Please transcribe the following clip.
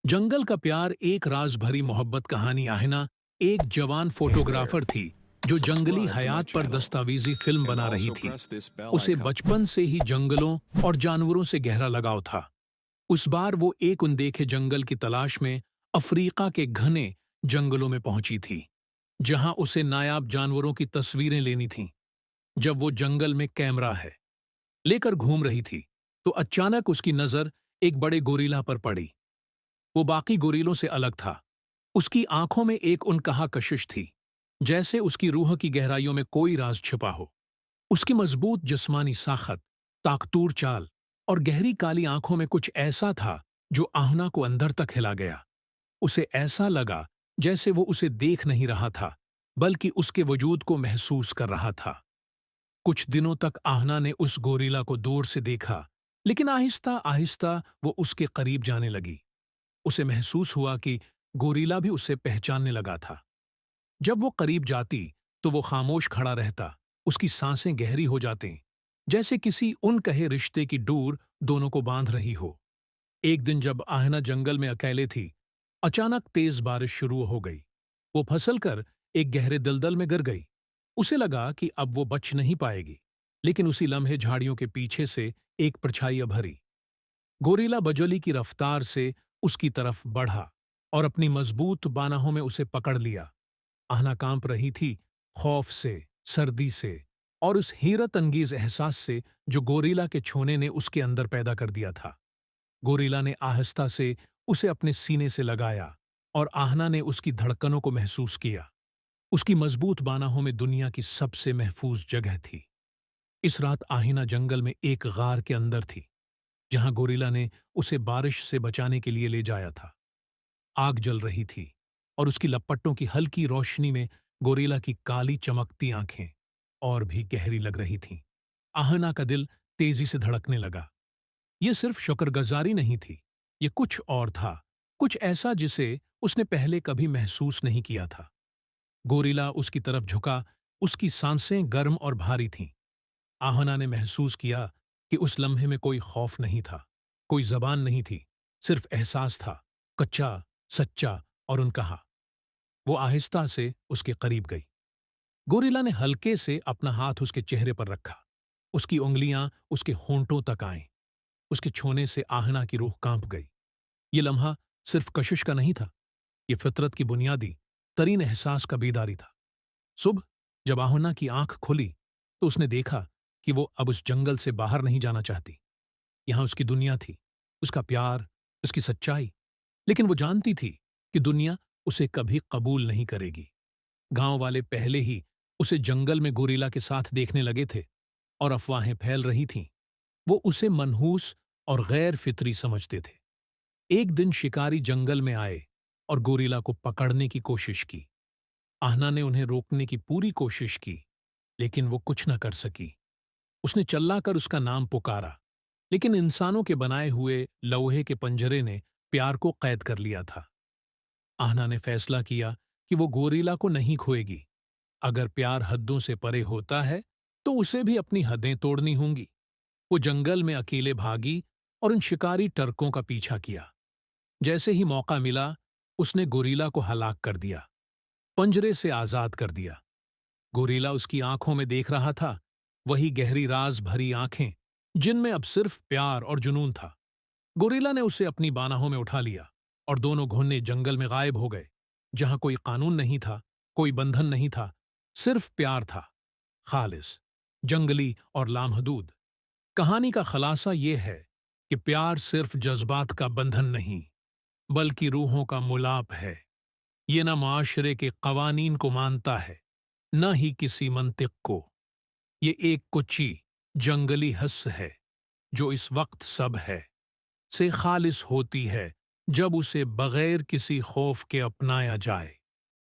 जंगल का प्यार एक राज भरी मोहब्बत कहानी आहिना एक जवान फोटोग्राफर थी जो जंगली Subscribe to my हयात पर channel दस्तावेजी फिल्म and बना रही also थी। press this bell उसे icon. बचपन से ही जंगलों और जानवरों से गहरा लगाव था। उस बार वो एक अनदेखे जंगल की तलाश में अफ्रीका के घने जंगलों में पहुंची थी, जहां उसे नायाब जानवरों की तस्वीरें लेनी थीं। जब वो जंगल में कैमरा है लेकर घूम रही थी, तो अचानक उसकी नजर एक बड़े गोरिल्ला पर पड़ी। वो बाकी गोरीलों से अलग था। उसकी आंखों में एक उनकहा कशिश थी, जैसे उसकी रूह की गहराइयों में कोई राज छिपा हो। उसकी मजबूत जिस्मानी साखत, ताकतूर चाल और गहरी काली आंखों में कुछ ऐसा था जो आहना को अंदर तक हिला गया। उसे ऐसा लगा जैसे वो उसे देख नहीं रहा था, बल्कि उसके वजूद को महसूस कर रहा था। कुछ दिनों तक आहना ने उस गोरिल्ला को दूर से देखा, लेकिन आहिस्ता आहिस्ता वो उसके करीब जाने लगी। उसे महसूस हुआ कि गोरीला भी उसे पहचानने लगा था। जब वो करीब जाती तो वो खामोश खड़ा रहता, उसकी सांसें गहरी हो जातीं, जैसे किसी अनकहे रिश्ते की डोर दोनों को बांध रही हो। एक दिन जब आहना जंगल में अकेले थी, अचानक तेज बारिश शुरू हो गई। वो फिसलकर एक गहरे दलदल में गिर गई। उसे लगा कि अब वो बच नहीं पाएगी, लेकिन उसी लम्हे झाड़ियों के पीछे से एक परछाई उभरी। गोरिल्ला बजोली की रफ्तार से उसकी तरफ बढ़ा और अपनी मजबूत बाहों में उसे पकड़ लिया। आहना कांप रही थी, खौफ से, सर्दी से और उस हैरत अंगेज एहसास से जो गोरिल्ला के छूने ने उसके अंदर पैदा कर दिया था। गोरिल्ला ने आहिस्ता से उसे अपने सीने से लगाया और आहना ने उसकी धड़कनों को महसूस किया। उसकी मजबूत बाहों में दुनिया की सबसे महफूज जगह थी। इस रात आहिना जंगल में एक गार के अंदर थी, जहां गोरिल्ला ने उसे बारिश से बचाने के लिए ले जाया था। आग जल रही थी और उसकी लपटों की हल्की रोशनी में गोरिल्ला की काली चमकती आंखें और भी गहरी लग रही थीं। आहना का दिल तेजी से धड़कने लगा। यह सिर्फ शुक्रगुजारी नहीं थी, ये कुछ और था, कुछ ऐसा जिसे उसने पहले कभी महसूस नहीं किया था। गोरिल्ला उसकी तरफ झुका, उसकी सांसें गर्म और भारी थीं। आहना ने महसूस किया कि उस लम्हे में कोई खौफ नहीं था, कोई जबान नहीं थी, सिर्फ एहसास था, कच्चा, सच्चा और उनकहा। वो आहिस्ता से उसके करीब गई। गोरिल्ला ने हल्के से अपना हाथ उसके चेहरे पर रखा। उसकी उंगलियां उसके होंठों तक आईं। उसके छूने से आहना की रूह कांप गई। ये लम्हा सिर्फ कशिश का नहीं था, ये फितरत की बुनियादी तरीन एहसास का बेदारी था। सुबह जब आहना की आंख खुली तो उसने देखा कि वो अब उस जंगल से बाहर नहीं जाना चाहती। यहां उसकी दुनिया थी, उसका प्यार, उसकी सच्चाई। लेकिन वो जानती थी कि दुनिया उसे कभी कबूल नहीं करेगी। गांव वाले पहले ही उसे जंगल में गोरिल्ला के साथ देखने लगे थे और अफवाहें फैल रही थीं। वो उसे मनहूस और गैर फितरी समझते थे। एक दिन शिकारी जंगल में आए और गोरिल्ला को पकड़ने की कोशिश की। आहना ने उन्हें रोकने की पूरी कोशिश की, लेकिन वो कुछ न कर सकी। उसने चिल्लाकर उसका नाम पुकारा, लेकिन इंसानों के बनाए हुए लोहे के पंजरे ने प्यार को कैद कर लिया था। आहना ने फैसला किया कि वो गोरिल्ला को नहीं खोएगी। अगर प्यार हद्दों से परे होता है, तो उसे भी अपनी हदें तोड़नी होंगी। वो जंगल में अकेले भागी और उन शिकारी टर्कों का पीछा किया। जैसे ही मौका मिला, उसने गोरिल्ला को हलाक कर दिया, पंजरे से आजाद कर दिया। गोरिल्ला उसकी आंखों में देख रहा था, वही गहरी राज भरी आंखें जिनमें अब सिर्फ प्यार और जुनून था। गोरिल्ला ने उसे अपनी बाहों में उठा लिया और दोनों घुन्ने जंगल में गायब हो गए, जहां कोई कानून नहीं था, कोई बंधन नहीं था, सिर्फ प्यार था, खालिस, जंगली और लामहदूद। कहानी का खलासा यह है कि प्यार सिर्फ जज्बात का बंधन नहीं, बल्कि रूहों का मुलाप है। ये न माशरे के कवानीन को मानता है, न ही किसी मंतिक को। ये एक कुची जंगली हस्स है जो इस वक्त सब है से खालिस होती है जब उसे बगैर किसी खौफ के अपनाया जाए।